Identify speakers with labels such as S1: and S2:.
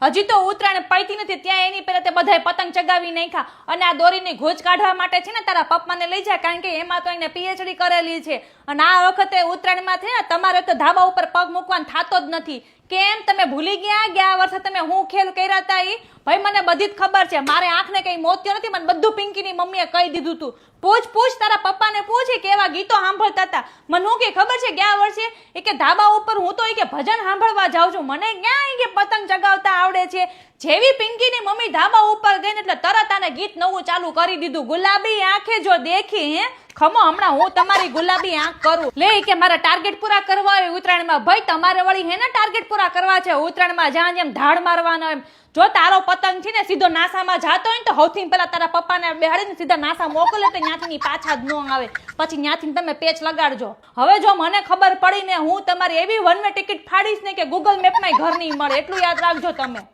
S1: હજી તો ઉત્તરાયણ પૈતી નથી ત્યાં એની પહેલા તે બધાય પતંગ ચગાવી નાખ્યા. અને આ દોરીની ગોજ કાઢવા માટે છે ને તારા પપ્પાને લઈ જા, કારણ કે એમાં તો એને પીએચડી કરેલી છે. અને આ વખતે ઉત્તરાયણમાં છે ને તમારે તો ધાબા ઉપર પગ મૂકવાનો થતો જ નથી. કેમ તમે ભૂલી ગયા વર્ષે તમે હું ખેલ કર્યા હતા? ઈ ભાઈ મને બધી જ ખબર છે. મારે આંખને કઈ મોત્યો નથી, મને બધું પિંકીની મમ્મીએ કહી દીધું તું. પૂછ તારા પપ્પાને પૂછ કેવા ગીતો સાંભળતા હતા. મને હું કે ખબર છે ગયા વર્ષે એ કે ધાબા ઉપર હું તો એ કે ભજન સાંભળવા જાઉં છું, મને ક્યાં કે પતંગ ચગાવતા આવડે છે. જેવી પિંકીની મમ્મી ધાબા ઉપર ગઈ ને એટલે તરત આને ગીત નવું ચાલુ કરી દીધું. ગુલાબી આંખે જો દેખી હે ખમો, હમણાં હું તમારી ગુલાબી આંખ કરું. લે કે મારા ટાર્ગેટ પૂરા કરવા હોય ઉત્તરાયણમાં. ભાઈ તમારે વળી હે ને ટાર્ગેટ પૂરા કરવા છે ઉત્તરાયણમાં, જ્યાં જેમ ધાડ મારવાનો એમ. જો તારો પતંગ છે ને સીધો નાસામાં જાતો હોય ને તો સૌથી પહેલા તારા પપ્પાને બેહાડીને સીધા નાસા મોકલે તો ત્યાંથી પાછા જ ન આવે. પછી ત્યાંથી તમે પેચ લગાડજો. હવે જો મને ખબર પડી ને હું તમારી એવી વન વે ટિકિટ ફાડીશ ને કે ગૂગલ મેપમાં ઘર નહીં મળે, એટલું યાદ રાખજો તમે.